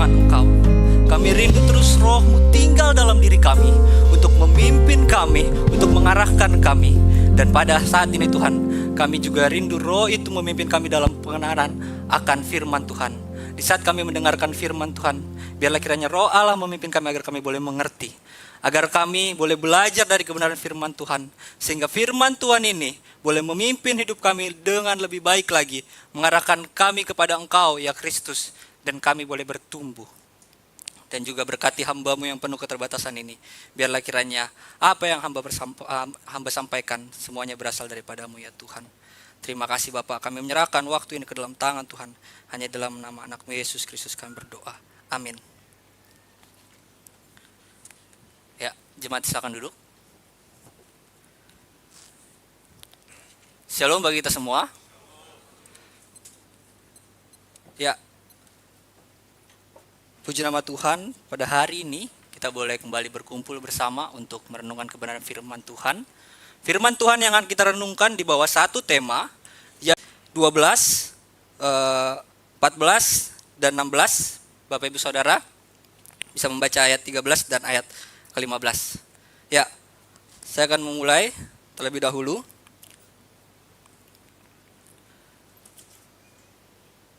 dengan Engkau. Kami rindu terus Roh-Mu tinggal dalam diri kami untuk memimpin kami, untuk mengarahkan kami. Dan pada saat ini Tuhan, kami juga rindu Roh itu memimpin kami dalam pengenalan akan firman Tuhan. Di saat kami mendengarkan firman Tuhan, biarlah kiranya Roh Allah memimpin kami agar kami boleh mengerti, agar kami boleh belajar dari kebenaran firman Tuhan, sehingga firman Tuhan ini boleh memimpin hidup kami dengan lebih baik lagi, mengarahkan kami kepada Engkau ya Kristus, dan kami boleh bertumbuh. Dan juga berkati hamba-Mu yang penuh keterbatasan ini, biarlah kiranya apa yang hamba sampaikan semuanya berasal daripada-Mu ya Tuhan. Terima kasih Bapak, kami menyerahkan waktu ini ke dalam tangan Tuhan. Hanya dalam nama anak-Mu Yesus Kristus kami berdoa, amin. Ya, jemaat silakan duduk. Shalom bagi kita semua. Ya, puji nama Tuhan, pada hari ini kita boleh kembali berkumpul bersama untuk merenungkan kebenaran firman Tuhan. Firman Tuhan yang akan kita renungkan di bawah satu tema, ya 12, 14, dan 16. Bapak Ibu Saudara bisa membaca ayat 13 dan ayat ke-15. Ya, saya akan memulai terlebih dahulu.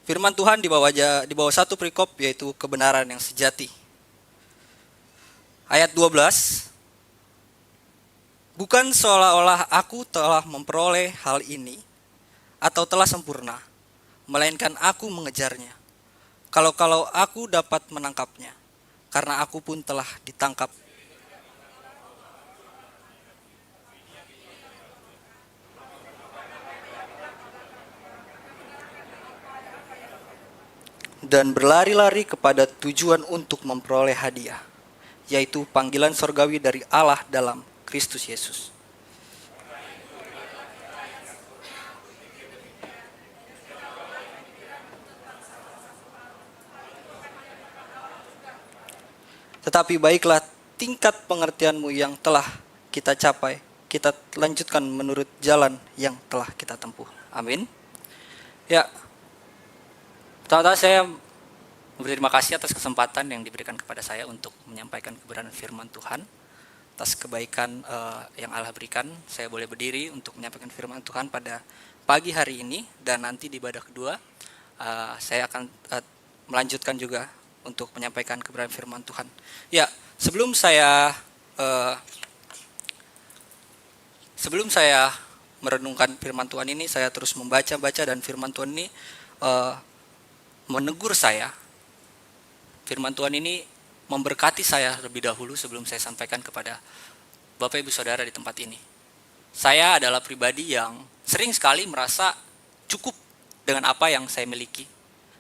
Firman Tuhan di bawah satu perikop, yaitu kebenaran yang sejati. Ayat 12. Bukan seolah-olah aku telah memperoleh hal ini atau telah sempurna, melainkan aku mengejarnya. Kalau aku dapat menangkapnya, karena aku pun telah ditangkap. Dan berlari-lari kepada tujuan untuk memperoleh hadiah, yaitu panggilan sorgawi dari Allah dalam Kristus Yesus. Tetapi baiklah tingkat pengertianmu yang telah kita capai, kita lanjutkan menurut jalan yang telah kita tempuh. Amin. Ya, pertama-tama saya berterima kasih atas kesempatan yang diberikan kepada saya untuk menyampaikan kebenaran firman Tuhan. Atas kebaikan yang Allah berikan, saya boleh berdiri untuk menyampaikan firman Tuhan pada pagi hari ini, dan nanti di ibadah kedua saya akan melanjutkan juga untuk menyampaikan kebenaran firman Tuhan. Ya, sebelum saya merenungkan firman Tuhan ini, saya terus membaca dan firman Tuhan ini menegur saya. Firman Tuhan ini memberkati saya lebih dahulu sebelum saya sampaikan kepada Bapak Ibu Saudara di tempat ini. Saya adalah pribadi yang sering sekali merasa cukup dengan apa yang saya miliki.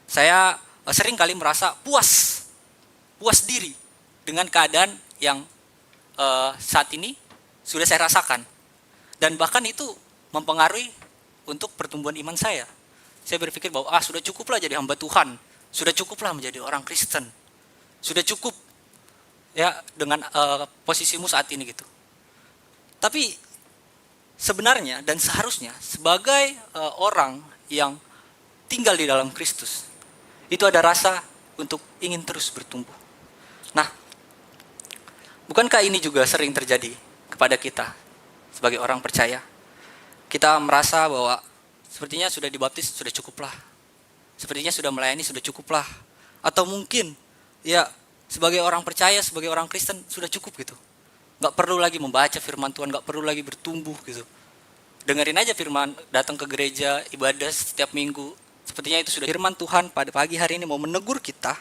Saya sering kali merasa puas diri dengan keadaan yang saat ini sudah saya rasakan. Dan bahkan itu mempengaruhi untuk pertumbuhan iman saya. Saya berpikir bahwa sudah cukuplah jadi hamba Tuhan, sudah cukuplah menjadi orang Kristen, sudah cukup ya dengan posisimu saat ini gitu. Tapi sebenarnya dan seharusnya sebagai orang yang tinggal di dalam Kristus, itu ada rasa untuk ingin terus bertumbuh. Nah, bukankah ini juga sering terjadi kepada kita sebagai orang percaya? Kita merasa bahwa sepertinya sudah dibaptis, sudah cukuplah. Sepertinya sudah melayani, sudah cukuplah. Atau mungkin ya sebagai orang percaya, sebagai orang Kristen sudah cukup gitu. Gak perlu lagi membaca firman Tuhan, gak perlu lagi bertumbuh gitu. Dengerin aja firman, datang ke gereja, ibadah setiap minggu. Sepertinya itu sudah. Firman Tuhan pada pagi hari ini mau menegur kita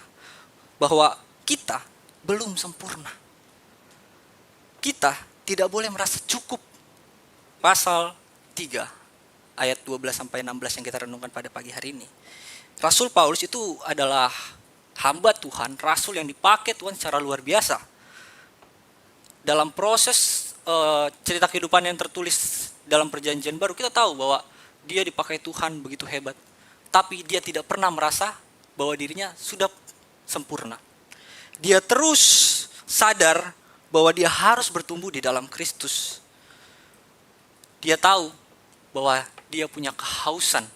bahwa kita belum sempurna. Kita tidak boleh merasa cukup. Pasal 3 ayat 12-16 yang kita renungkan pada pagi hari ini. Rasul Paulus itu adalah hamba Tuhan, rasul yang dipakai Tuhan secara luar biasa. Dalam proses cerita kehidupan yang tertulis dalam perjanjian baru, kita tahu bahwa dia dipakai Tuhan begitu hebat. Tapi dia tidak pernah merasa bahwa dirinya sudah sempurna. Dia terus sadar bahwa dia harus bertumbuh di dalam Kristus. Dia tahu bahwa dia punya kehausan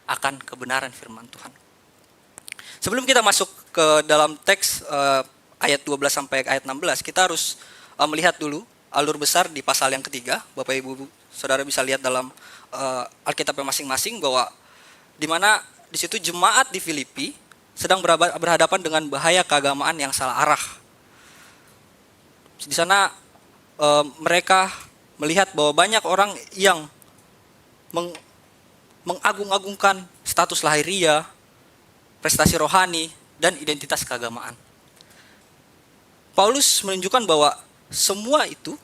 akan kebenaran firman Tuhan. Sebelum kita masuk ke dalam teks ayat 12 sampai ayat 16, kita harus melihat dulu alur besar di pasal yang ketiga. Bapak Ibu Saudara bisa lihat dalam Alkitabnya masing-masing bahwa di mana di situ jemaat di Filipi sedang berhadapan dengan bahaya keagamaan yang salah arah. Di sana mereka melihat bahwa banyak orang yang mengagung-agungkan status lahiriah, prestasi rohani, dan identitas keagamaan. Paulus menunjukkan bahwa semua itu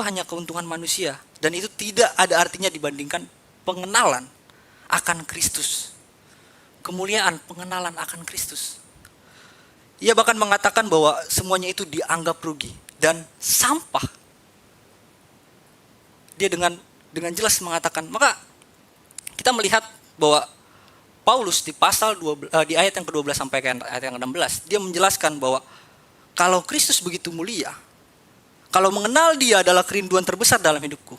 hanya keuntungan manusia, dan itu tidak ada artinya dibandingkan pengenalan akan Kristus. Kemuliaan pengenalan akan Kristus. Ia bahkan mengatakan bahwa semuanya itu dianggap rugi dan sampah. Dia dengan jelas mengatakan, maka kita melihat bahwa Paulus di pasal 12, di ayat yang ke-12 sampai ayat yang ke-16, dia menjelaskan bahwa kalau Kristus begitu mulia, kalau mengenal Dia adalah kerinduan terbesar dalam hidupku,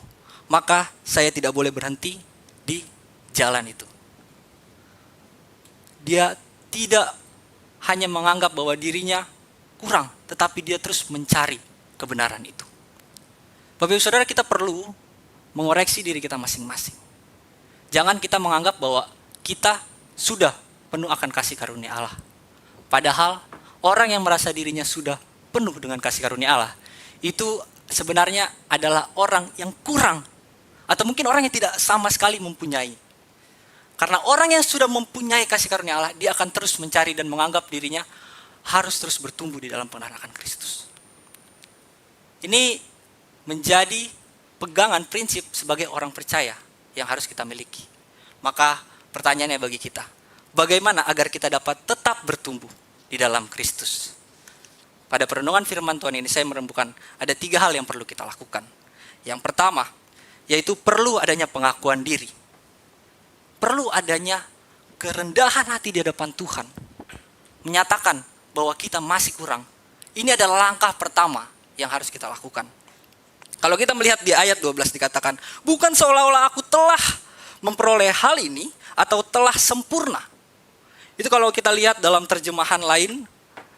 maka saya tidak boleh berhenti di jalan itu. Dia tidak hanya menganggap bahwa dirinya kurang, tetapi dia terus mencari kebenaran itu. Bapak Ibu Saudara, kita perlu mengoreksi diri kita masing-masing. Jangan kita menganggap bahwa kita sudah penuh akan kasih karunia Allah. Padahal orang yang merasa dirinya sudah penuh dengan kasih karunia Allah, itu sebenarnya adalah orang yang kurang. Atau mungkin orang yang tidak sama sekali mempunyai. Karena orang yang sudah mempunyai kasih karunia Allah, dia akan terus mencari dan menganggap dirinya harus terus bertumbuh di dalam pengenalan akan Kristus. Ini menjadi pegangan prinsip sebagai orang percaya yang harus kita miliki. Maka pertanyaannya bagi kita, bagaimana agar kita dapat tetap bertumbuh di dalam Kristus? Pada perenungan firman Tuhan ini saya menemukan ada 3 hal yang perlu kita lakukan. Yang pertama, yaitu perlu adanya pengakuan diri. Perlu adanya kerendahan hati di hadapan Tuhan. Menyatakan bahwa kita masih kurang. Ini adalah langkah pertama yang harus kita lakukan. Kalau kita melihat di ayat 12 dikatakan, bukan seolah-olah aku telah memperoleh hal ini atau telah sempurna. Itu kalau kita lihat dalam terjemahan lain,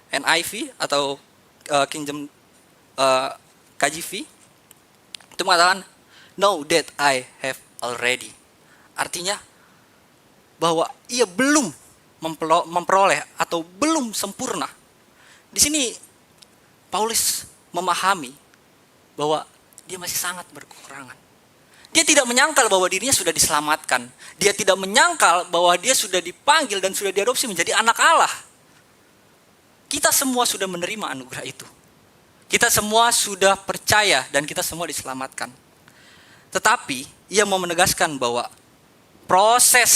NIV atau King James KJV, itu mengatakan, know that I have already. Artinya, bahwa ia belum memperoleh atau belum sempurna. Di sini Paulus memahami bahwa dia masih sangat berkekurangan. Dia tidak menyangkal bahwa dirinya sudah diselamatkan. Dia tidak menyangkal bahwa dia sudah dipanggil dan sudah diadopsi menjadi anak Allah. Kita semua sudah menerima anugerah itu. Kita semua sudah percaya dan kita semua diselamatkan. Tetapi ia mau menegaskan bahwa proses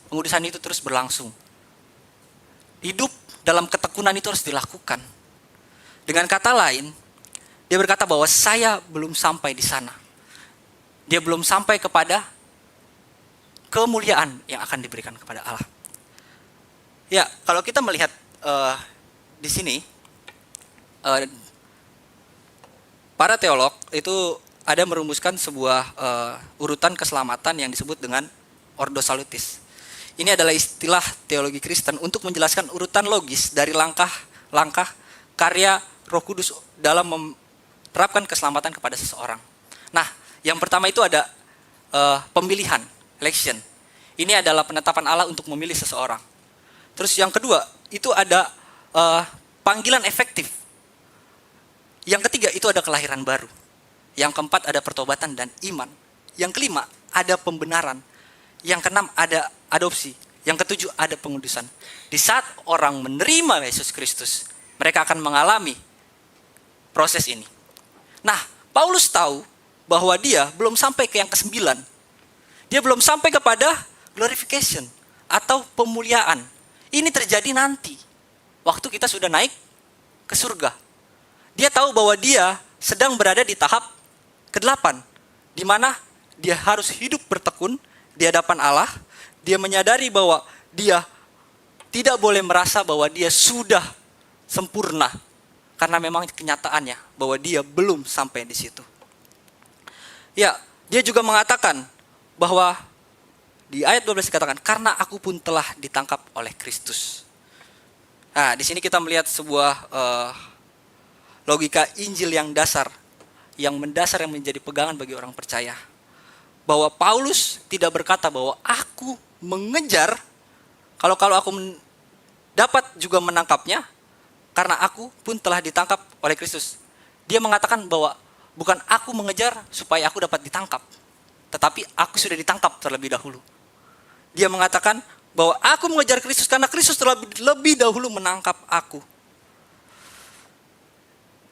pengudusan itu terus berlangsung. Hidup dalam ketekunan itu harus dilakukan. Dengan kata lain, dia berkata bahwa saya belum sampai di sana. Dia belum sampai kepada kemuliaan yang akan diberikan kepada Allah. Ya, kalau kita melihat di sini, para teolog itu ada merumuskan sebuah urutan keselamatan yang disebut dengan Ordo Salutis. Ini adalah istilah teologi Kristen untuk menjelaskan urutan logis dari langkah-langkah karya Roh Kudus dalam menerapkan keselamatan kepada seseorang. Nah, yang pertama itu ada pemilihan, election. Ini adalah penetapan Allah untuk memilih seseorang. Terus yang kedua, itu ada panggilan efektif. Yang ketiga, itu ada kelahiran baru. Yang keempat, ada pertobatan dan iman. Yang kelima, ada pembenaran. Yang keenam, ada adopsi. Yang ketujuh, ada pengudusan. Di saat orang menerima Yesus Kristus, mereka akan mengalami proses ini. Nah, Paulus tahu bahwa dia belum sampai ke yang ke-9. Dia belum sampai kepada glorification atau pemuliaan. Ini terjadi nanti, waktu kita sudah naik ke surga. Dia tahu bahwa dia sedang berada di tahap ke-8, di mana dia harus hidup bertekun di hadapan Allah. Dia menyadari bahwa dia tidak boleh merasa bahwa dia sudah sempurna, karena memang kenyataannya bahwa dia belum sampai di situ. Ya, dia juga mengatakan bahwa di ayat 12 dikatakan, karena aku pun telah ditangkap oleh Kristus. Nah, di sini kita melihat sebuah logika Injil yang dasar, yang mendasar, yang menjadi pegangan bagi orang percaya. Bahwa Paulus tidak berkata bahwa aku mengejar, kalau aku dapat juga menangkapnya, karena aku pun telah ditangkap oleh Kristus. Dia mengatakan bahwa bukan aku mengejar supaya aku dapat ditangkap, tetapi aku sudah ditangkap terlebih dahulu. Dia mengatakan bahwa aku mengejar Kristus karena Kristus telah lebih dahulu menangkap aku.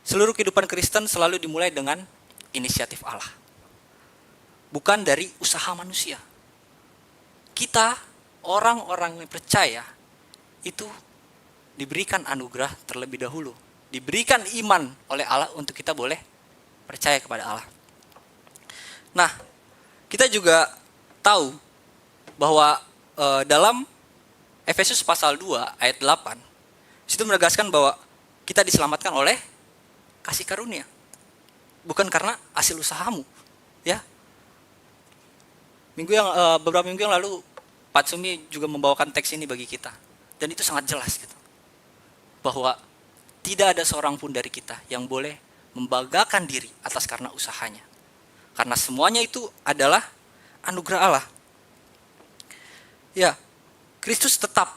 Seluruh kehidupan Kristen selalu dimulai dengan inisiatif Allah, bukan dari usaha manusia. Kita, orang-orang yang percaya, itu diberikan anugerah terlebih dahulu, diberikan iman oleh Allah untuk kita boleh percaya kepada Allah. Nah, kita juga tahu bahwa dalam Efesus pasal 2 ayat 8, situ menegaskan bahwa kita diselamatkan oleh kasih karunia, bukan karena hasil usahamu, ya. Beberapa minggu yang lalu Pak Sumi juga membawakan teks ini bagi kita, dan itu sangat jelas gitu, bahwa tidak ada seorang pun dari kita yang boleh membanggakan diri atas karena usahanya, karena semuanya itu adalah anugerah Allah. Ya, Kristus tetap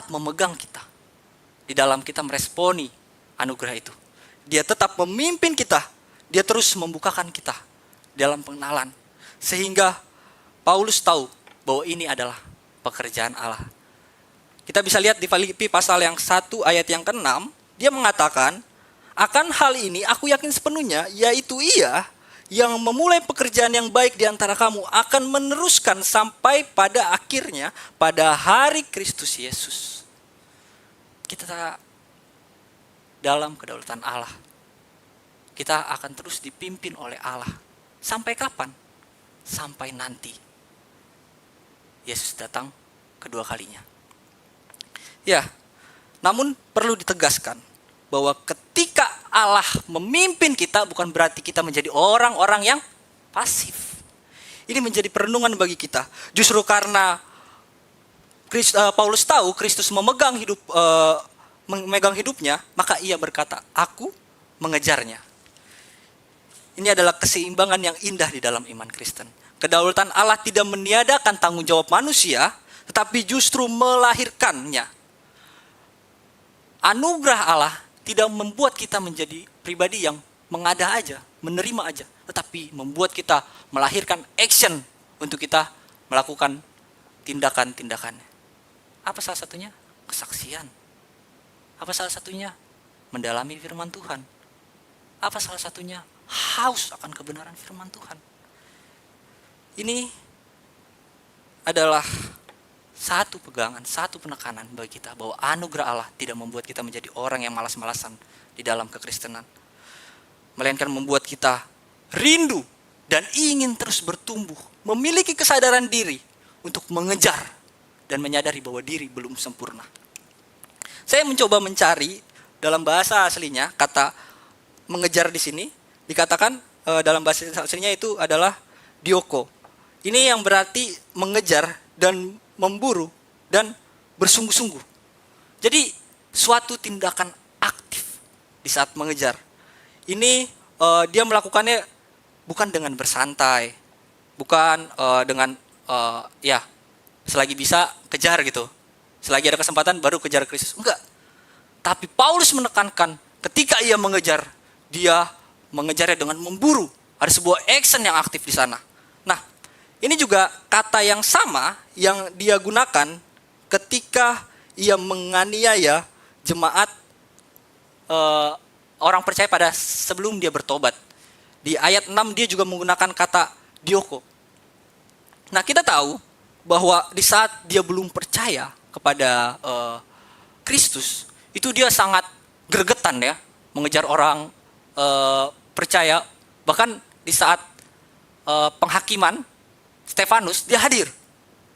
memegang kita di dalam kita meresponi anugerah itu. Dia tetap memimpin kita, dia terus membukakan kita dalam pengenalan, sehingga Paulus tahu bahwa ini adalah pekerjaan Allah. Kita bisa lihat di Filipi pasal yang 1 ayat yang ke-6, dia mengatakan, akan hal ini aku yakin sepenuhnya, yaitu Ia yang memulai pekerjaan yang baik di antara kamu akan meneruskan sampai pada akhirnya pada hari Kristus Yesus. Kita dalam kedaulatan Allah, kita akan terus dipimpin oleh Allah. Sampai kapan? Sampai nanti Yesus datang kedua kalinya. Ya, namun perlu ditegaskan bahwa ketika Allah memimpin kita, bukan berarti kita menjadi orang-orang yang pasif. Ini menjadi perenungan bagi kita. Justru karena Paulus tahu Kristus memegang hidupnya, maka ia berkata, aku mengejarnya. Ini adalah keseimbangan yang indah di dalam iman Kristen. Kedaulatan Allah tidak meniadakan tanggung jawab manusia, tetapi justru melahirkannya. Anugerah Allah tidak membuat kita menjadi pribadi yang mengada aja, menerima aja, tetapi membuat kita melahirkan action untuk kita melakukan tindakan-tindakan. Apa salah satunya? Kesaksian. Apa salah satunya? Mendalami firman Tuhan. Apa salah satunya? Haus akan kebenaran firman Tuhan. Ini adalah satu pegangan, satu penekanan bagi kita bahwa anugerah Allah tidak membuat kita menjadi orang yang malas-malasan di dalam kekristenan, melainkan membuat kita rindu dan ingin terus bertumbuh, memiliki kesadaran diri untuk mengejar dan menyadari bahwa diri belum sempurna. Saya mencoba mencari dalam bahasa aslinya kata mengejar di sini dikatakan dalam bahasa aslinya itu adalah dioko. Ini yang berarti mengejar dan memburu dan bersungguh-sungguh. Jadi suatu tindakan aktif di saat mengejar. Ini dia melakukannya bukan dengan bersantai, bukan dengan selagi bisa kejar gitu. Selagi ada kesempatan baru kejar Kristus. Enggak. Tapi Paulus menekankan ketika ia mengejar, dia mengejarnya dengan memburu. Ada sebuah action yang aktif di sana. Nah, ini juga kata yang sama yang dia gunakan ketika ia menganiaya jemaat orang percaya pada sebelum dia bertobat. Di ayat 6 dia juga menggunakan kata dioko. Nah, kita tahu bahwa di saat dia belum percaya kepada Kristus, itu dia sangat gregetan ya, mengejar orang percaya. Bahkan di saat penghakiman Stefanus, dia hadir.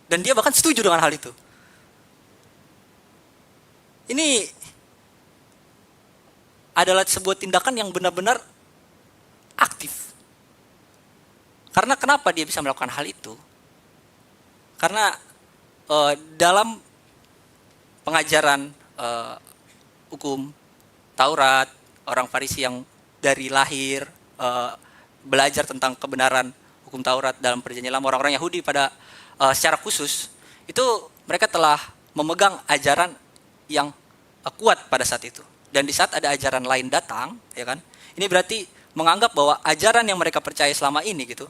Dan dia bahkan setuju dengan hal itu. Ini adalah sebuah tindakan yang benar-benar aktif. Karena kenapa dia bisa melakukan hal itu? Karena dalam pengajaran eh, hukum Taurat, orang Farisi yang dari lahir eh, belajar tentang kebenaran hukum Taurat dalam perjanjian lama, orang-orang Yahudi pada secara khusus itu mereka telah memegang ajaran yang kuat pada saat itu. Dan di saat ada ajaran lain datang, ya kan? Ini berarti menganggap bahwa ajaran yang mereka percaya selama ini gitu,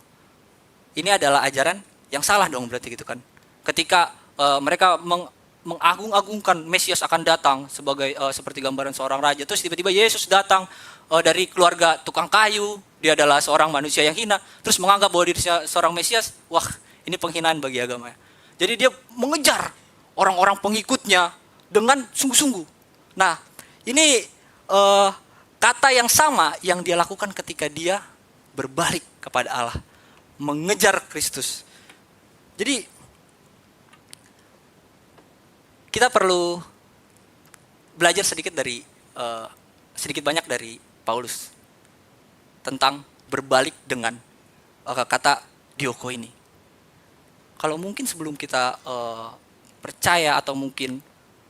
ini adalah ajaran yang salah dong berarti gitu kan. Ketika mereka mengagung-agungkan Mesias akan datang sebagai seperti gambaran seorang raja, terus tiba-tiba Yesus datang dari keluarga tukang kayu, dia adalah seorang manusia yang hina, terus menganggap bahwa dirinya seorang Mesias. Wah, ini penghinaan bagi agama. Jadi dia mengejar orang-orang pengikutnya dengan sungguh-sungguh. Nah, ini kata yang sama yang dia lakukan ketika dia berbalik kepada Allah, mengejar Kristus. Jadi kita perlu belajar sedikit banyak dari Paulus tentang berbalik dengan kata dioko ini. Kalau mungkin sebelum kita percaya, atau mungkin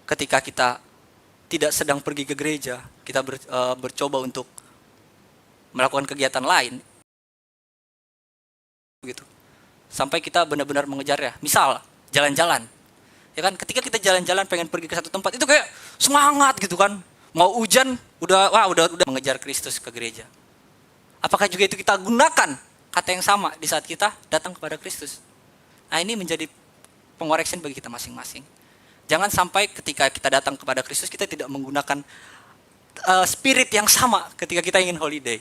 ketika kita tidak sedang pergi ke gereja, kita bercoba untuk melakukan kegiatan lain gitu, sampai kita benar-benar mengejarnya. Misal jalan-jalan, ya kan, ketika kita jalan-jalan pengen pergi ke satu tempat, itu kayak semangat gitu kan, mau hujan udah mengejar Kristus ke gereja. Apakah juga itu kita gunakan kata yang sama di saat kita datang kepada Kristus? Nah, ini menjadi pengoreksi bagi kita masing-masing. Jangan sampai ketika kita datang kepada Kristus kita tidak menggunakan spirit yang sama ketika kita ingin holiday.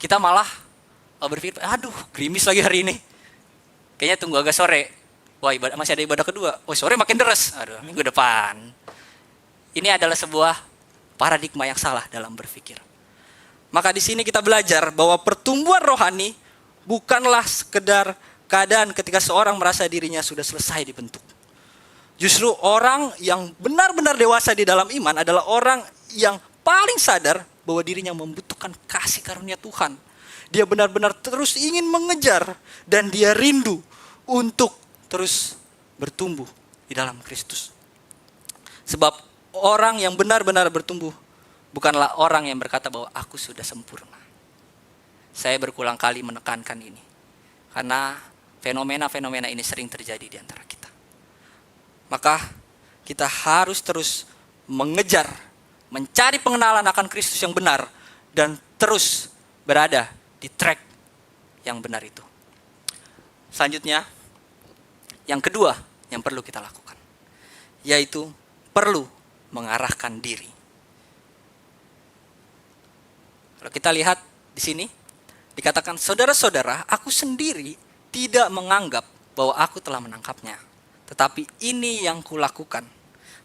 Kita malah berpikir, aduh gerimis lagi hari ini, kayaknya tunggu agak sore. Wah, masih ada ibadah kedua. Oh, sore makin deres. Aduh, minggu depan. Ini adalah sebuah paradigma yang salah dalam berpikir. Maka di sini kita belajar bahwa pertumbuhan rohani bukanlah sekedar keadaan ketika seorang merasa dirinya sudah selesai dibentuk. Justru orang yang benar-benar dewasa di dalam iman adalah orang yang paling sadar bahwa dirinya membutuhkan kasih karunia Tuhan. Dia benar-benar terus ingin mengejar dan dia rindu untuk terus bertumbuh di dalam Kristus. Sebab orang yang benar-benar bertumbuh bukanlah orang yang berkata bahwa aku sudah sempurna. Saya berulang kali menekankan ini, karena fenomena-fenomena ini sering terjadi di antara kita. Maka kita harus terus mengejar, mencari pengenalan akan Kristus yang benar, dan terus berada di track yang benar itu. Selanjutnya, yang kedua yang perlu kita lakukan, yaitu perlu mengarahkan diri. Kalau kita lihat di sini, dikatakan, saudara-saudara, aku sendiri tidak menganggap bahwa aku telah menangkapnya, tetapi ini yang kulakukan.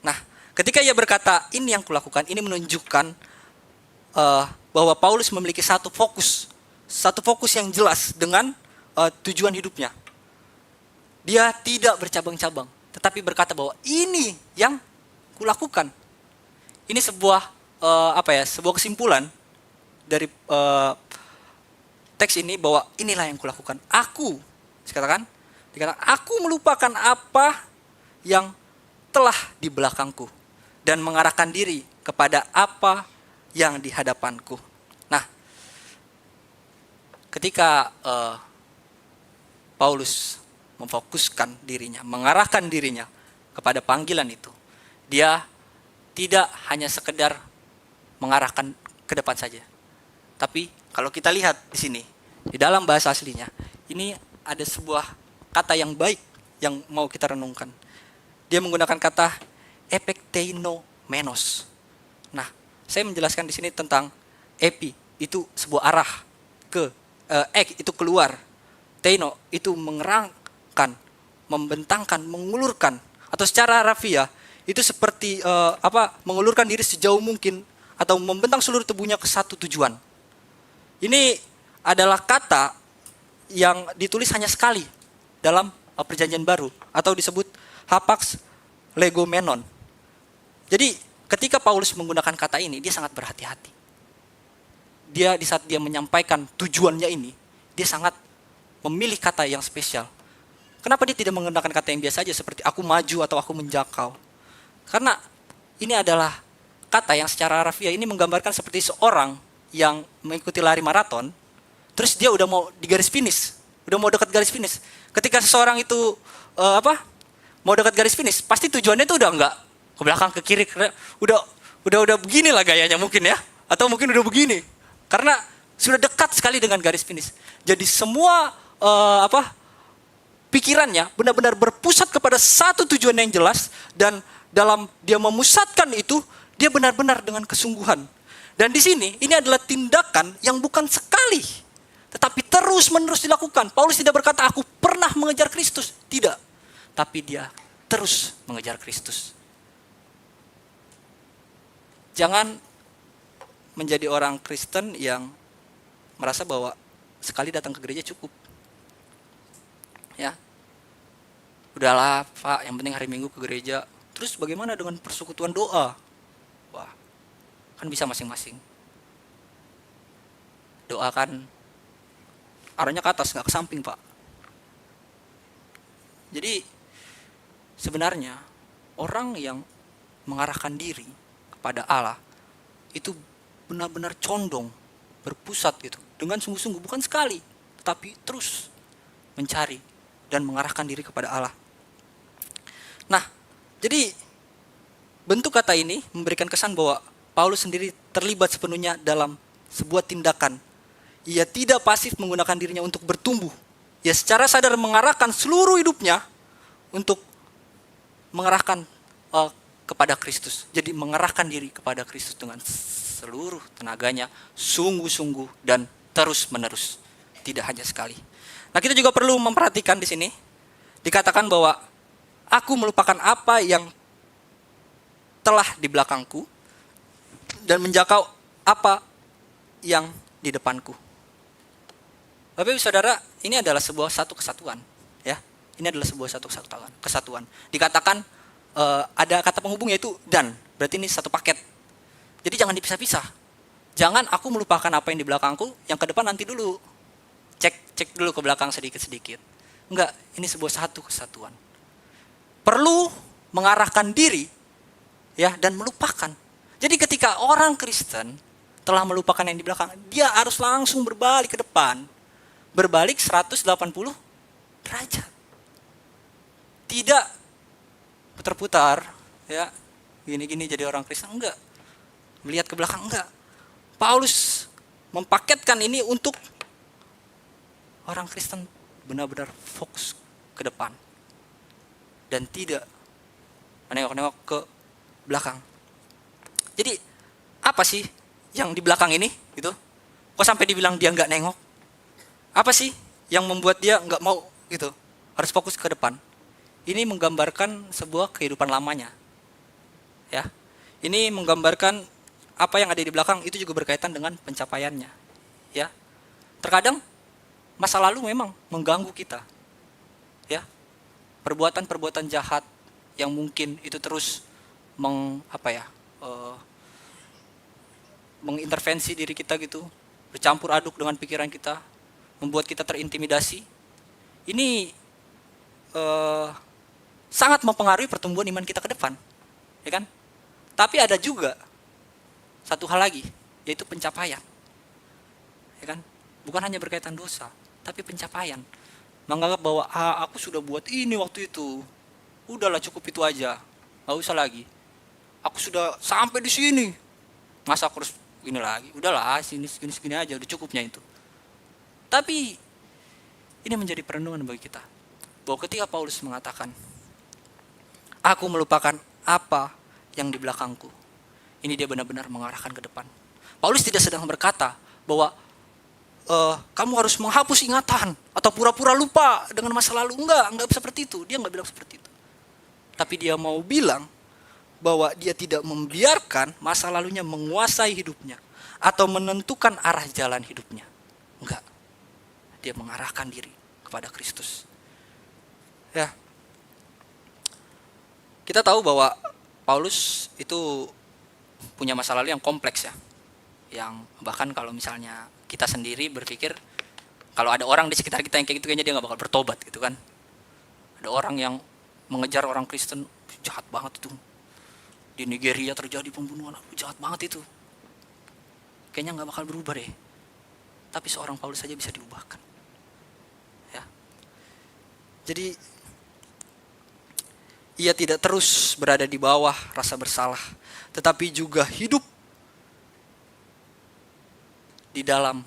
Nah, ketika ia berkata ini yang kulakukan, ini menunjukkan bahwa Paulus memiliki satu fokus yang jelas dengan tujuan hidupnya. Dia tidak bercabang-cabang, tetapi berkata bahwa ini yang kulakukan. Ini sebuah sebuah kesimpulan dari teks ini, bahwa inilah yang kulakukan. Dikatakan, aku melupakan apa yang telah di belakangku dan mengarahkan diri kepada apa yang di hadapanku. Nah, ketika Paulus memfokuskan dirinya, mengarahkan dirinya kepada panggilan itu, dia tidak hanya sekedar mengarahkan ke depan saja. Tapi kalau kita lihat di sini, di dalam bahasa aslinya, ini ada sebuah kata yang baik yang mau kita renungkan. Dia menggunakan kata epekteimenos. Nah, saya menjelaskan di sini tentang epi, itu sebuah arah, itu keluar, teino itu mengerangkan, membentangkan, mengulurkan, atau secara harafiah itu seperti mengulurkan diri sejauh mungkin atau membentang seluruh tubuhnya ke satu tujuan. Ini adalah kata yang ditulis hanya sekali dalam perjanjian baru, atau disebut hapax legomenon. Jadi ketika Paulus menggunakan kata ini, dia sangat berhati-hati. Dia di saat dia menyampaikan tujuannya ini, dia sangat memilih kata yang spesial. Kenapa dia tidak menggunakan kata yang biasa saja seperti aku maju atau aku menjakau? Karena ini adalah kata yang secara harfiah ini menggambarkan seperti seorang yang mengikuti lari maraton, terus dia udah mau di garis finish, udah mau dekat garis finish. Ketika seseorang itu mau dekat garis finish, pasti tujuannya itu udah enggak ke belakang ke kiri, udah begini lah gayanya mungkin ya, atau mungkin udah begini, karena sudah dekat sekali dengan garis finish. Jadi semua pikirannya benar-benar berpusat kepada satu tujuan yang jelas, dan dalam dia memusatkan itu, dia benar-benar dengan kesungguhan. Dan di sini ini adalah tindakan yang bukan sekali, tetapi terus-menerus dilakukan. Paulus tidak berkata aku pernah mengejar Kristus, tidak, tapi dia terus mengejar Kristus. Jangan menjadi orang Kristen yang merasa bahwa sekali datang ke gereja cukup. Ya, udahlah Pak, yang penting hari Minggu ke gereja. Terus bagaimana dengan persekutuan doa? Wah, kan bisa masing-masing. Doa kan arahnya ke atas, nggak ke samping Pak. Jadi sebenarnya orang yang mengarahkan diri kepada Allah itu benar-benar condong, berpusat gitu, dengan sungguh-sungguh, bukan sekali, tetapi terus mencari dan mengarahkan diri kepada Allah. Nah, jadi bentuk kata ini memberikan kesan bahwa Paulus sendiri terlibat sepenuhnya dalam sebuah tindakan. Ia tidak pasif menggunakan dirinya untuk bertumbuh. Ia secara sadar mengarahkan seluruh hidupnya untuk mengarahkan kepada Kristus. Jadi mengarahkan diri kepada Kristus dengan seluruh tenaganya, sungguh-sungguh dan terus-menerus, tidak hanya sekali. Nah, kita juga perlu memperhatikan di sini dikatakan bahwa aku melupakan apa yang telah di belakangku dan menjakau apa yang di depanku. Bapak Ibu Saudara, ini adalah sebuah satu kesatuan, ya. Ini adalah sebuah satu kesatuan. Dikatakan ada kata penghubung yaitu dan, berarti ini satu paket. Jadi jangan dipisah-pisah. Jangan aku melupakan apa yang di belakangku, yang ke depan nanti dulu. Cek dulu ke belakang sedikit-sedikit. Enggak, ini sebuah satu kesatuan. Perlu mengarahkan diri, ya, dan melupakan. Jadi ketika orang Kristen telah melupakan yang di belakang, dia harus langsung berbalik ke depan. Berbalik 180 derajat. Tidak putar-putar, ya, gini-gini jadi orang Kristen, enggak. Melihat ke belakang, enggak. Paulus mempaketkan ini untuk orang Kristen benar-benar fokus ke depan dan tidak menengok-nengok ke belakang. Jadi apa sih yang di belakang ini gitu? Kok sampai dibilang dia nggak nengok? Apa sih yang membuat dia nggak mau gitu? Harus fokus ke depan. Ini menggambarkan sebuah kehidupan lamanya. Ya. Ini menggambarkan apa yang ada di belakang itu juga berkaitan dengan pencapaiannya. Ya. Terkadang masa lalu memang mengganggu kita. Ya. Perbuatan-perbuatan jahat yang mungkin itu terus mengintervensi diri kita gitu, bercampur aduk dengan pikiran kita, membuat kita terintimidasi. Ini sangat mempengaruhi pertumbuhan iman kita ke depan, ya kan? Tapi ada juga satu hal lagi, yaitu pencapaian, ya kan? Bukan hanya berkaitan dosa, tapi pencapaian. Menganggap bahwa aku sudah buat ini waktu itu, udahlah cukup itu aja, nggak usah lagi. Aku sudah sampai di sini, masa aku harus ini lagi? Udahlah, sini aja, udah cukupnya itu. Tapi ini menjadi perenungan bagi kita, bahwa ketika Paulus mengatakan, aku melupakan apa yang di belakangku, ini dia benar-benar mengarahkan ke depan. Paulus tidak sedang berkata bahwa kamu harus menghapus ingatan atau pura-pura lupa dengan masa lalu. Enggak seperti itu. Dia enggak bilang seperti itu. Tapi dia mau bilang bahwa dia tidak membiarkan masa lalunya menguasai hidupnya atau menentukan arah jalan hidupnya. Enggak. Dia mengarahkan diri kepada Kristus. Ya. Kita tahu bahwa Paulus itu punya masa lalu yang kompleks ya. Yang bahkan kalau misalnya kita sendiri berpikir, kalau ada orang di sekitar kita yang kayak gitu, kayaknya dia gak bakal bertobat gitu kan. Ada orang yang mengejar orang Kristen, jahat banget itu. Di Nigeria terjadi pembunuhan, jahat banget itu. Kayaknya nggak bakal berubah deh. Tapi seorang Paulus saja bisa diubahkan. Ya. Jadi ia tidak terus berada di bawah rasa bersalah, tetapi juga hidup di dalam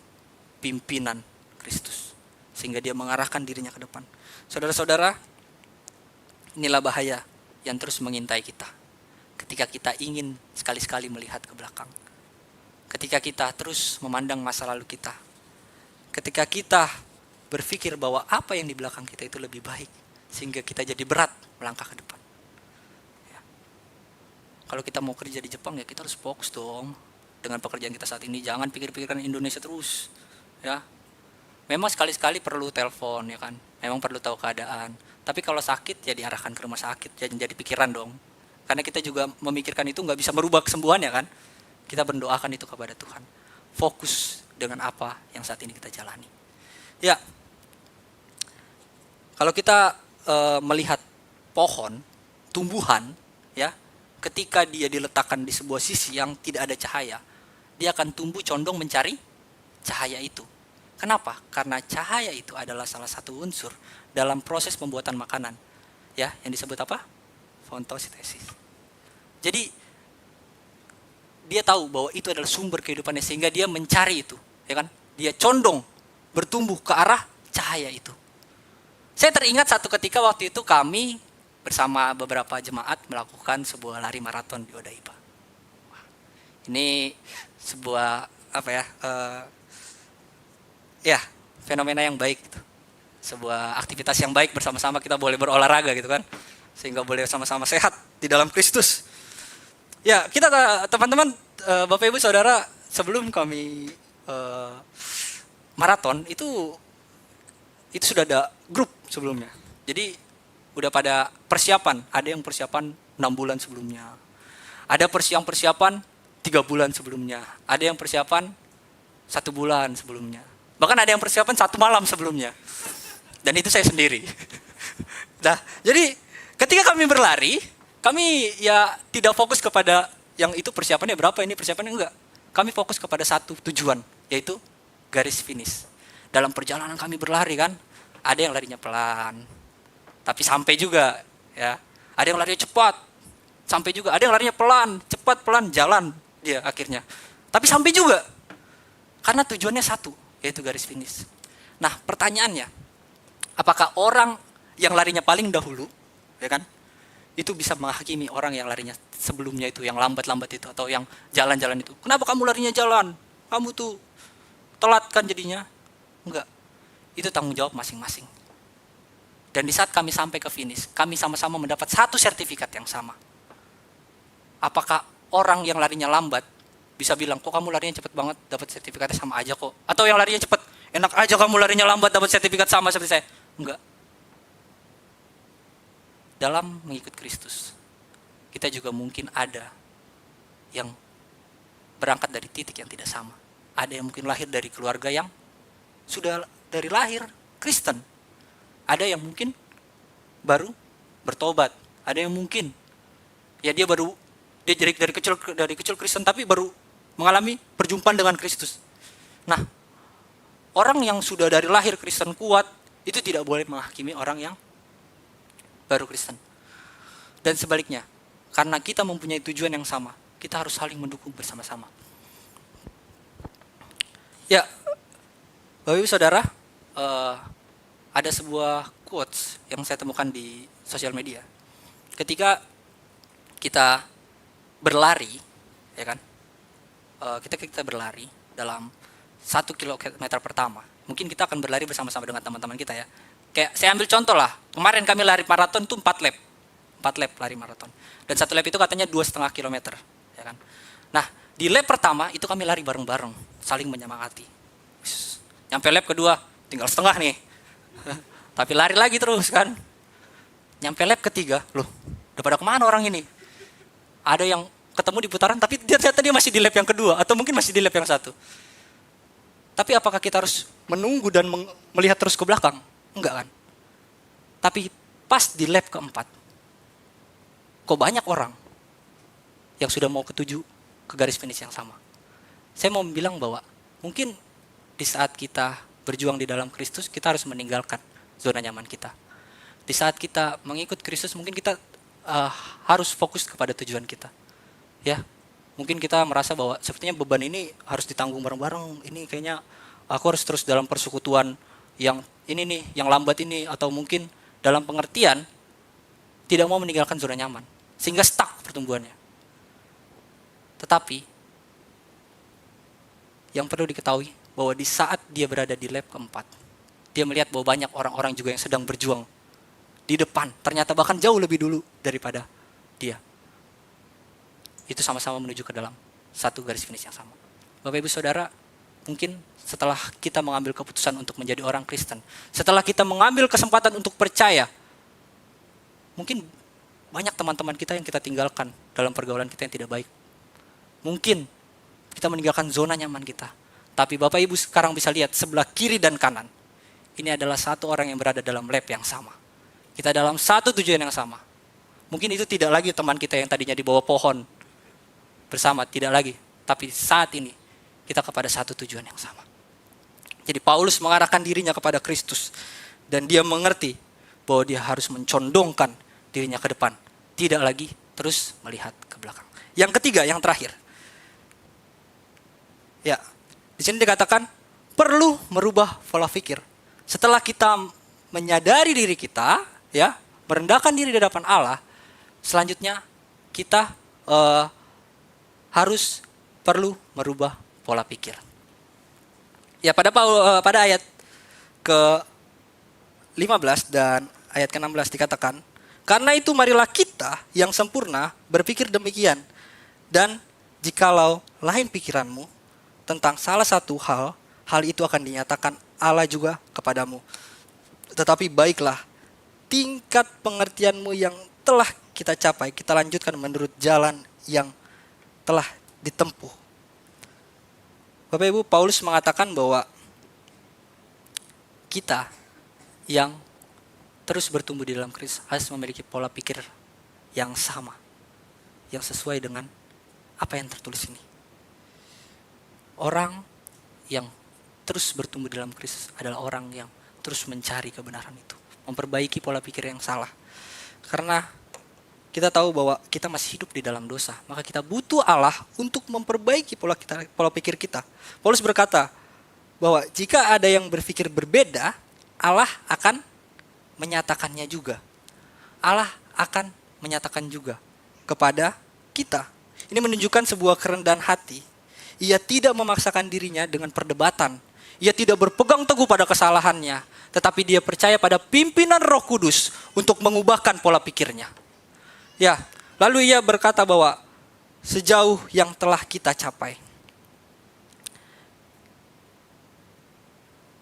pimpinan Kristus. Sehingga dia mengarahkan dirinya ke depan. Saudara-saudara, inilah bahaya yang terus mengintai kita. Ketika kita ingin sekali-sekali melihat ke belakang. Ketika kita terus memandang masa lalu kita. Ketika kita berpikir bahwa apa yang di belakang kita itu lebih baik. Sehingga kita jadi berat melangkah ke depan. Ya. Kalau kita mau kerja di Jepang ya kita harus fokus dong. Dengan pekerjaan kita saat ini. Jangan pikir-pikirkan Indonesia terus. Ya. Memang sekali-sekali perlu telepon ya kan. Memang perlu tahu keadaan. Tapi kalau sakit ya diarahkan ke rumah sakit. Jadi pikiran dong. Karena kita juga memikirkan itu gak bisa merubah kesembuhan ya kan. Kita mendoakan itu kepada Tuhan. Fokus dengan apa yang saat ini kita jalani. Ya. Kalau kita melihat pohon, tumbuhan, ya, ketika dia diletakkan di sebuah sisi yang tidak ada cahaya, dia akan tumbuh condong mencari cahaya itu. Kenapa? Karena cahaya itu adalah salah satu unsur dalam proses pembuatan makanan, ya, yang disebut apa? Fotosintesis. Jadi dia tahu bahwa itu adalah sumber kehidupannya sehingga dia mencari itu, ya kan? Dia condong bertumbuh ke arah cahaya itu. Saya teringat satu ketika waktu itu kami bersama beberapa jemaat melakukan sebuah lari maraton di Odaiba. Ini sebuah apa ya? Ya, fenomena yang baik gitu. Sebuah aktivitas yang baik bersama-sama kita boleh berolahraga gitu kan. Sehingga boleh sama-sama sehat di dalam Kristus. Ya, kita teman-teman, Bapak Ibu Saudara, sebelum kami maraton itu sudah ada grup sebelumnya. Jadi udah pada persiapan. Ada yang persiapan 6 bulan sebelumnya. Ada persiapan 3 bulan sebelumnya. Ada yang persiapan 1 bulan sebelumnya. Bahkan ada yang persiapan 1 malam sebelumnya. Dan itu saya sendiri. Nah, jadi ketika kami berlari, kami ya tidak fokus kepada yang itu persiapannya berapa, ini persiapannya enggak. Kami fokus kepada satu tujuan, yaitu garis finish. Dalam perjalanan kami berlari kan, ada yang larinya pelan, tapi sampai juga, ya. Ada yang larinya cepat, sampai juga. Ada yang larinya pelan, cepat, pelan, jalan dia akhirnya. Tapi sampai juga, karena tujuannya satu, yaitu garis finish. Nah, pertanyaannya, apakah orang yang larinya paling dahulu, ya kan, itu bisa menghakimi orang yang larinya sebelumnya itu, yang lambat-lambat itu, atau yang jalan-jalan itu? Kenapa kamu larinya jalan? Kamu tuh telat kan jadinya? Enggak. Itu tanggung jawab masing-masing. Dan di saat kami sampai ke finish, kami sama-sama mendapat satu sertifikat yang sama. Apakah orang yang larinya lambat bisa bilang, kok kamu larinya cepat banget, dapat sertifikatnya sama aja kok? Atau yang larinya cepat, enak aja kamu larinya lambat, dapat sertifikat sama seperti saya? Enggak. Dalam mengikut Kristus, kita juga mungkin ada yang berangkat dari titik yang tidak sama. Ada yang mungkin lahir dari keluarga yang sudah dari lahir Kristen. Ada yang mungkin baru bertobat. Ada yang mungkin ya dia dari kecil Kristen tapi baru mengalami perjumpaan dengan Kristus. Nah, orang yang sudah dari lahir Kristen kuat itu tidak boleh menghakimi orang yang baru Kristen. Dan sebaliknya, karena kita mempunyai tujuan yang sama, kita harus saling mendukung bersama-sama. Ya, Bapak Ibu Saudara, ada sebuah quotes yang saya temukan di sosial media. Ketika kita berlari, ya kan, kita berlari dalam 1 kilometer pertama, mungkin kita akan berlari bersama-sama dengan teman-teman kita ya. Kayak saya ambil contoh lah, kemarin kami lari maraton itu 4 lap. 4 lap lari maraton. Dan 1 lap itu katanya 2,5 kilometer, ya kan. Nah, di lap pertama itu kami lari bareng-bareng, saling menyemangati. Nyampe lap kedua, tinggal setengah nih. Tapi lari lagi terus kan. Nyampe lap ketiga, loh, udah pada kemana orang ini? Ada yang ketemu di putaran, tapi ternyata dia masih di lap yang kedua, atau mungkin masih di lap yang 1. Tapi apakah kita harus menunggu dan melihat terus ke belakang? Enggak kan? Tapi pas di lap keempat, kok banyak orang yang sudah mau ketuju ke garis finish yang sama. Saya mau bilang bahwa mungkin di saat kita berjuang di dalam Kristus, kita harus meninggalkan zona nyaman kita. Di saat kita mengikut Kristus, mungkin kita harus fokus kepada tujuan kita. Ya, mungkin kita merasa bahwa sepertinya beban ini harus ditanggung bareng-bareng. Ini kayaknya aku harus terus dalam persekutuan yang ini nih, yang lambat ini, atau mungkin dalam pengertian tidak mau meninggalkan zona nyaman, sehingga stuck pertumbuhannya. Tetapi yang perlu diketahui bahwa di saat dia berada di lap keempat, dia melihat bahwa banyak orang-orang juga yang sedang berjuang di depan, ternyata bahkan jauh lebih dulu daripada dia. Itu sama-sama menuju ke dalam satu garis finish yang sama. Bapak Ibu Saudara, mungkin setelah kita mengambil keputusan untuk menjadi orang Kristen, setelah kita mengambil kesempatan untuk percaya, mungkin banyak teman-teman kita yang kita tinggalkan dalam pergaulan kita yang tidak baik. Mungkin kita meninggalkan zona nyaman kita. Tapi Bapak Ibu sekarang bisa lihat sebelah kiri dan kanan. Ini adalah satu orang yang berada dalam lap yang sama. Kita dalam satu tujuan yang sama. Mungkin itu tidak lagi teman kita yang tadinya di bawah pohon bersama, tidak lagi. Tapi saat ini kita kepada satu tujuan yang sama. Jadi Paulus mengarahkan dirinya kepada Kristus. Dan dia mengerti bahwa dia harus mencondongkan dirinya ke depan. Tidak lagi terus melihat ke belakang. Yang ketiga, yang terakhir. Ya, di sini dikatakan perlu merubah pola pikir. Setelah kita menyadari diri kita, ya, merendahkan diri di hadapan Allah, selanjutnya kita harus perlu merubah pola pikir. Ya, pada ayat ke-15 dan ayat ke-16 dikatakan, karena itu marilah kita yang sempurna berpikir demikian, dan jikalau lain pikiranmu tentang salah satu hal itu akan dinyatakan Allah juga kepadamu. Tetapi baiklah, tingkat pengertianmu yang telah kita capai, kita lanjutkan menurut jalan yang telah ditempuh. Bapak Ibu, Paulus mengatakan bahwa kita yang terus bertumbuh di dalam Kristus harus memiliki pola pikir yang sama, yang sesuai dengan apa yang tertulis ini. Orang yang terus bertumbuh dalam Kristus adalah orang yang terus mencari kebenaran itu, memperbaiki pola pikir yang salah. Karena kita tahu bahwa kita masih hidup di dalam dosa, maka kita butuh Allah untuk memperbaiki pola pikir kita. Paulus berkata bahwa jika ada yang berpikir berbeda, Allah akan menyatakannya juga. Allah akan menyatakan juga kepada kita. Ini menunjukkan sebuah kerendahan hati. Ia tidak memaksakan dirinya dengan perdebatan. Ia tidak berpegang teguh pada kesalahannya, tetapi dia percaya pada pimpinan Roh Kudus untuk mengubahkan pola pikirnya. Ya, lalu ia berkata bahwa sejauh yang telah kita capai.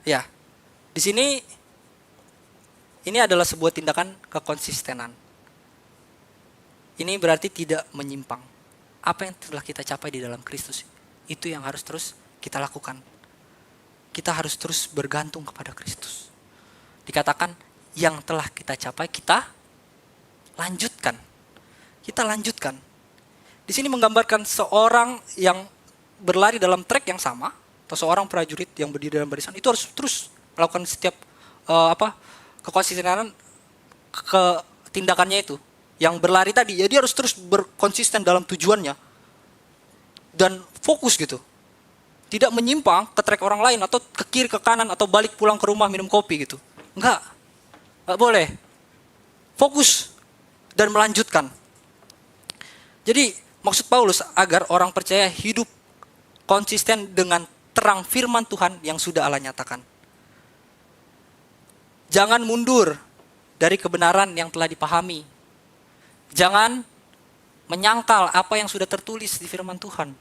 Ya, di sini ini adalah sebuah tindakan kekonsistenan. Ini berarti tidak menyimpang. Apa yang telah kita capai di dalam Kristus, itu yang harus terus kita lakukan. Kita harus terus bergantung kepada Kristus. Dikatakan yang telah kita capai, kita lanjutkan. Kita lanjutkan. Di sini menggambarkan seorang yang berlari dalam trek yang sama, atau seorang prajurit yang berdiri dalam barisan, itu harus terus melakukan setiap kekonsistenan ke tindakannya itu. Yang berlari tadi, ya dia harus terus berkonsisten dalam tujuannya dan fokus gitu. Tidak menyimpang ke trek orang lain atau ke kiri ke kanan atau balik pulang ke rumah minum kopi gitu. Enggak boleh. Fokus dan melanjutkan. Jadi maksud Paulus agar orang percaya hidup konsisten dengan terang firman Tuhan yang sudah Allah nyatakan. Jangan mundur dari kebenaran yang telah dipahami. Jangan menyangkal apa yang sudah tertulis di firman Tuhan.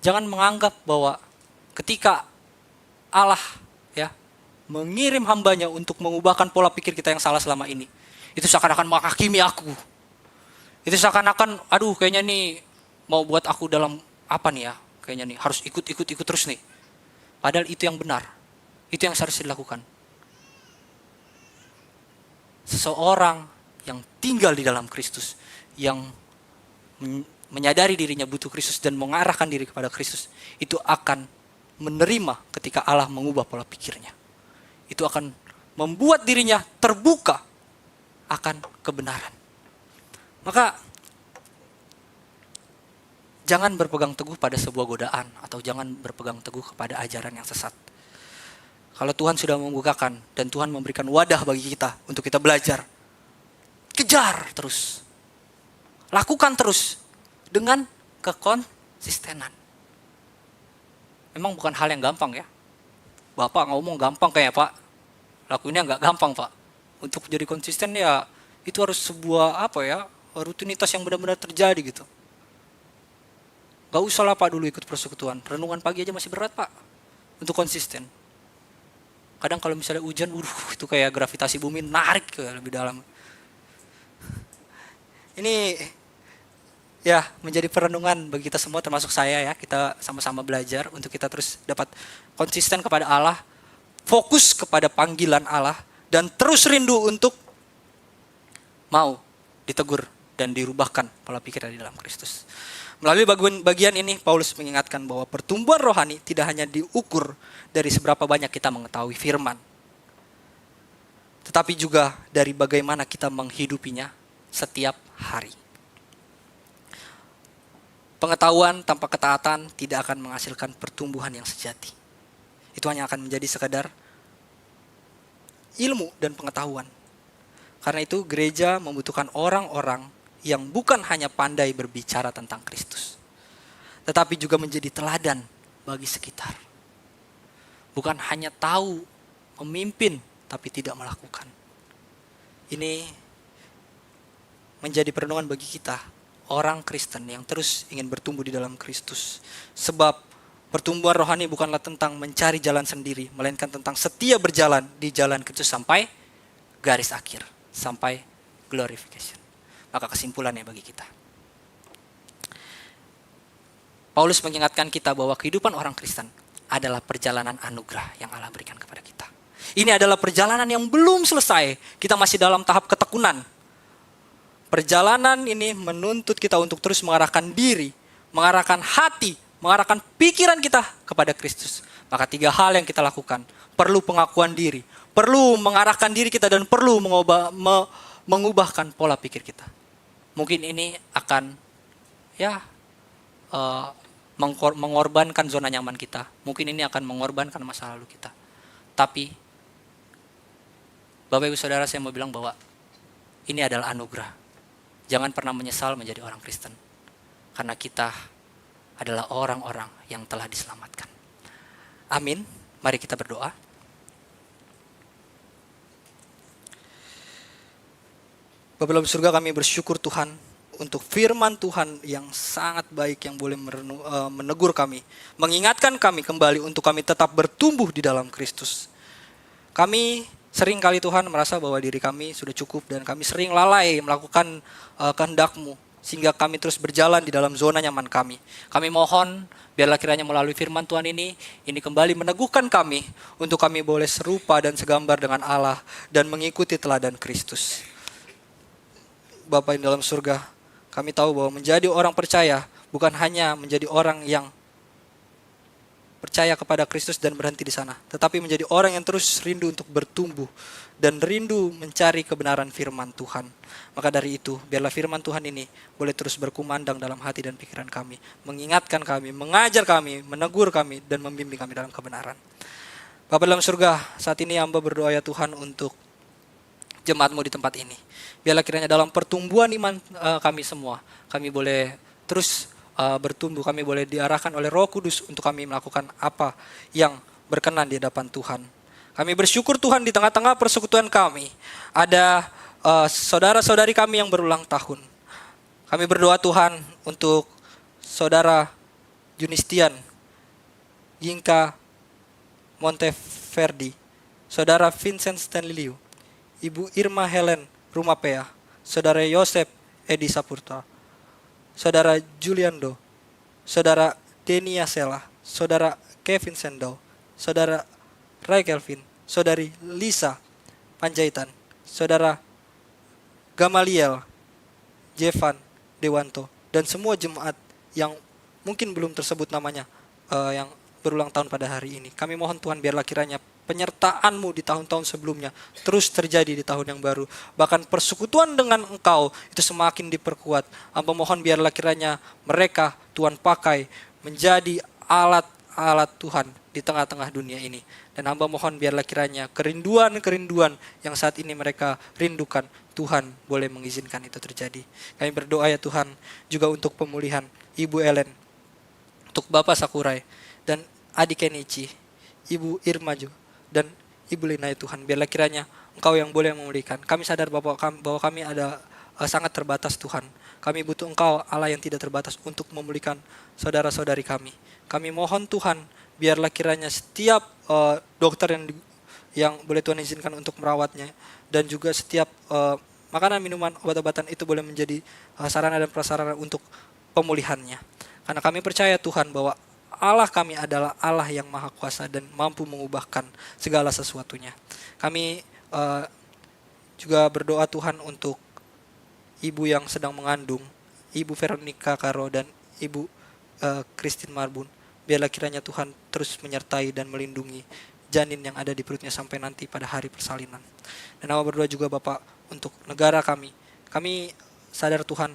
Jangan menganggap bahwa ketika Allah mengirim hambanya untuk mengubahkan pola pikir kita yang salah selama ini, itu seakan-akan menghakimi aku. Itu seakan-akan, aduh kayaknya nih mau buat aku dalam apa nih ya, kayaknya nih harus ikut terus nih. Padahal itu yang benar, itu yang harus dilakukan. Seseorang yang tinggal di dalam Kristus, yang menyadari dirinya butuh Kristus dan mengarahkan diri kepada Kristus, itu akan menerima ketika Allah mengubah pola pikirnya. Itu akan membuat dirinya terbuka akan kebenaran. Maka jangan berpegang teguh pada sebuah godaan atau jangan berpegang teguh kepada ajaran yang sesat. Kalau Tuhan sudah membukakan dan Tuhan memberikan wadah bagi kita untuk kita belajar, kejar terus. Lakukan terus dengan kekonsistenan. Memang bukan hal yang gampang ya. Bapak ngomong gampang kayak Pak. Lakuinnya nggak gampang Pak. Untuk jadi konsisten ya itu harus sebuah rutinitas yang benar-benar terjadi gitu. Gak usah lah Pak dulu ikut persekutuan. Renungan pagi aja masih berat Pak. Untuk konsisten. Kadang kalau misalnya hujan, itu kayak gravitasi bumi narik ke lebih dalam. Ini ya menjadi perenungan bagi kita semua termasuk saya ya. Kita sama-sama belajar untuk kita terus dapat konsisten kepada Allah. Fokus kepada panggilan Allah. Dan terus rindu untuk mau ditegur dan dirubahkan pola pikir di dalam Kristus. Melalui bagian ini, Paulus mengingatkan bahwa pertumbuhan rohani tidak hanya diukur dari seberapa banyak kita mengetahui firman, tetapi juga dari bagaimana kita menghidupinya setiap hari. Pengetahuan tanpa ketaatan tidak akan menghasilkan pertumbuhan yang sejati. Itu hanya akan menjadi sekadar ilmu dan pengetahuan. Karena itu gereja membutuhkan orang-orang yang bukan hanya pandai berbicara tentang Kristus, tetapi juga menjadi teladan bagi sekitar. Bukan hanya tahu, memimpin, tapi tidak melakukan. Ini menjadi perenungan bagi kita, orang Kristen yang terus ingin bertumbuh di dalam Kristus. Sebab pertumbuhan rohani bukanlah tentang mencari jalan sendiri, melainkan tentang setia berjalan di jalan Kristus sampai garis akhir, sampai glorification. Maka kesimpulannya bagi kita, Paulus mengingatkan kita bahwa kehidupan orang Kristen adalah perjalanan anugerah yang Allah berikan kepada kita. Ini adalah perjalanan yang belum selesai. Kita masih dalam tahap ketekunan. Perjalanan ini menuntut kita untuk terus mengarahkan diri, mengarahkan hati, mengarahkan pikiran kita kepada Kristus. Maka 3 hal yang kita lakukan. Perlu pengakuan diri, perlu mengarahkan diri kita, dan perlu mengubahkan pola pikir kita. Mungkin ini akan mengorbankan zona nyaman kita. Mungkin ini akan mengorbankan masa lalu kita. Tapi Bapak Ibu Saudara, saya mau bilang bahwa ini adalah anugerah. Jangan pernah menyesal menjadi orang Kristen. Karena kita adalah orang-orang yang telah diselamatkan. Amin. Mari kita berdoa. Bapa dalam surga, kami bersyukur Tuhan untuk firman Tuhan yang sangat baik yang boleh menegur kami, mengingatkan kami kembali untuk kami tetap bertumbuh di dalam Kristus. Kami sering kali Tuhan merasa bahwa diri kami sudah cukup dan kami sering lalai melakukan kehendak-Mu sehingga kami terus berjalan di dalam zona nyaman kami. Kami mohon biarlah kiranya melalui firman Tuhan ini kembali meneguhkan kami untuk kami boleh serupa dan segambar dengan Allah dan mengikuti teladan Kristus. Bapa yang dalam surga, kami tahu bahwa menjadi orang percaya bukan hanya menjadi orang yang percaya kepada Kristus dan berhenti di sana, tetapi menjadi orang yang terus rindu untuk bertumbuh dan rindu mencari kebenaran firman Tuhan. Maka dari itu, biarlah firman Tuhan ini boleh terus berkumandang dalam hati dan pikiran kami, mengingatkan kami, mengajar kami, menegur kami, dan membimbing kami dalam kebenaran. Bapa dalam surga, saat ini hamba berdoa ya Tuhan untuk jemaat-Mu di tempat ini. Biarlah kiranya dalam pertumbuhan iman kami semua, kami boleh terus bertumbuh, kami boleh diarahkan oleh Roh Kudus untuk kami melakukan apa yang berkenan di hadapan Tuhan. Kami bersyukur Tuhan di tengah-tengah persekutuan kami ada saudara-saudari kami yang berulang tahun. Kami berdoa Tuhan untuk saudara Junistian, Yinka Monteverdi, saudara Vincent Stanley Liu, Ibu Irma Helen Rumapea, saudara Yosep Edi Sapurta, saudara Juliando, saudara Denia Sela, saudara Kevin Sendau, saudara Ray Kelvin, saudari Lisa Panjaitan, saudara Gamaliel Jevan Dewanto, dan semua jemaat yang mungkin belum tersebut namanya, yang berulang tahun pada hari ini. Kami mohon Tuhan, biarlah kiranya penyertaan-Mu di tahun-tahun sebelumnya terus terjadi di tahun yang baru. Bahkan persekutuan dengan Engkau itu semakin diperkuat. Hamba mohon biarlah kiranya mereka Tuhan pakai menjadi alat-alat Tuhan di tengah-tengah dunia ini. Dan hamba mohon biarlah kiranya kerinduan-kerinduan yang saat ini mereka rindukan, Tuhan boleh mengizinkan itu terjadi. Kami berdoa ya Tuhan juga untuk pemulihan Ibu Ellen, untuk Bapak Sakurai, dan adik Kenichi, Ibu Irma juga, dan Ibu Lina ya Tuhan. Biarlah kiranya Engkau yang boleh memulihkan. Kami sadar bahwa kami ada sangat terbatas Tuhan. Kami butuh Engkau Allah yang tidak terbatas untuk memulihkan saudara-saudari kami. Kami mohon Tuhan, biarlah kiranya setiap dokter yang boleh Tuhan izinkan untuk merawatnya, dan juga setiap makanan, minuman, obat-obatan itu boleh menjadi sarana dan prasarana untuk pemulihannya. Karena kami percaya Tuhan bahwa Allah kami adalah Allah yang maha kuasa dan mampu mengubahkan segala sesuatunya. Kami juga berdoa Tuhan untuk ibu yang sedang mengandung, Ibu Veronica Karo dan Ibu Christine Marbun. Biarlah kiranya Tuhan terus menyertai dan melindungi janin yang ada di perutnya sampai nanti pada hari persalinan. Dan aku berdoa juga Bapak untuk negara kami. Kami sadar Tuhan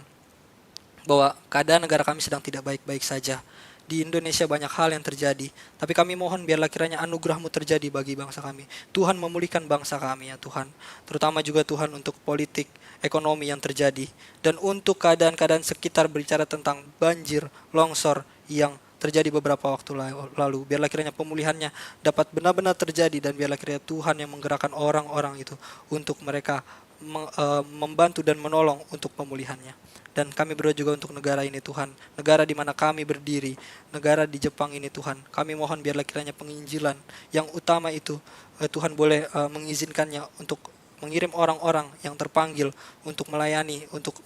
bahwa keadaan negara kami sedang tidak baik-baik saja. Di Indonesia banyak hal yang terjadi, tapi kami mohon biarlah kiranya anugerah-Mu terjadi bagi bangsa kami. Tuhan memulihkan bangsa kami ya Tuhan. Terutama juga Tuhan untuk politik, ekonomi yang terjadi. Dan untuk keadaan-keadaan sekitar berbicara tentang banjir, longsor yang terjadi beberapa waktu lalu. Biarlah kiranya pemulihannya dapat benar-benar terjadi, dan biarlah kiranya Tuhan yang menggerakkan orang-orang itu untuk mereka membantu dan menolong untuk pemulihannya. Dan kami berdoa juga untuk negara ini Tuhan, negara di mana kami berdiri, negara di Jepang ini Tuhan. Kami mohon biarlah kiranya penginjilan yang utama itu Tuhan boleh mengizinkannya untuk mengirim orang-orang yang terpanggil untuk melayani, untuk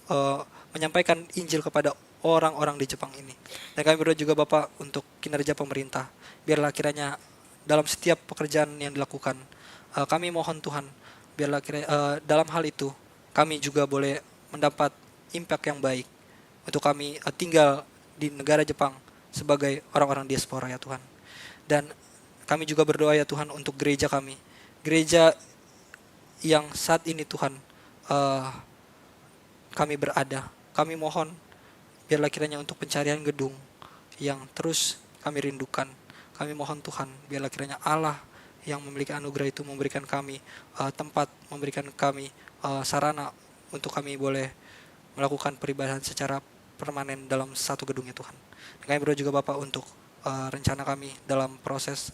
menyampaikan Injil kepada orang-orang di Jepang ini. Dan kami berdoa juga Bapak untuk kinerja pemerintah. Biarlah kiranya dalam setiap pekerjaan yang dilakukan, kami mohon Tuhan, biarlah dalam hal itu kami juga boleh mendapat impact yang baik untuk kami tinggal di negara Jepang sebagai orang-orang diaspora ya Tuhan. Dan kami juga berdoa ya Tuhan untuk gereja kami, gereja yang saat ini Tuhan kami berada. Kami mohon biarlah kiranya untuk pencarian gedung yang terus kami rindukan, kami mohon Tuhan biarlah kiranya Allah yang memiliki anugerah itu memberikan kami tempat, memberikan kami sarana untuk kami boleh melakukan peribadahan secara permanen dalam satu gedungnya Tuhan. Dan kami berdoa juga Bapak untuk rencana kami dalam proses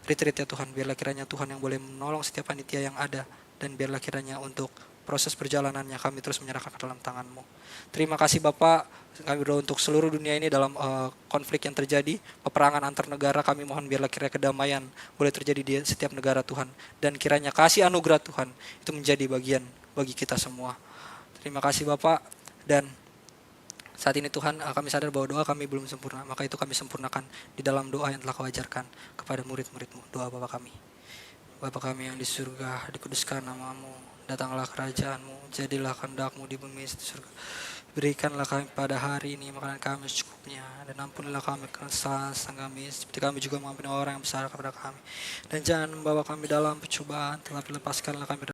retreat ya Tuhan. Biarlah kiranya Tuhan yang boleh menolong setiap panitia yang ada, dan biarlah kiranya untuk proses perjalanannya kami terus menyerahkan ke dalam tangan-Mu. Terima kasih Bapak. Kami berdoa untuk seluruh dunia ini dalam konflik yang terjadi, peperangan antar negara. Kami mohon biarlah kiranya kedamaian boleh terjadi di setiap negara Tuhan, dan kiranya kasih anugerah Tuhan itu menjadi bagian bagi kita semua. Terima kasih Bapak. Dan saat ini Tuhan, kami sadar bahwa doa kami belum sempurna, maka itu kami sempurnakan di dalam doa yang telah Kau ajarkan kepada murid-murid-Mu. Doa Bapa kami. Bapa kami yang di surga, dikuduskan nama-Mu, datanglah kerajaan-Mu, jadilah kehendak-Mu di bumi seperti surga. Berikanlah kami pada hari ini makanan kami secukupnya, dan ampunilah kami kesalahan kami, seperti kami juga mengampuni orang yang besar kepada kami. Dan jangan membawa kami dalam pencobaan, tetapi lepaskanlah kami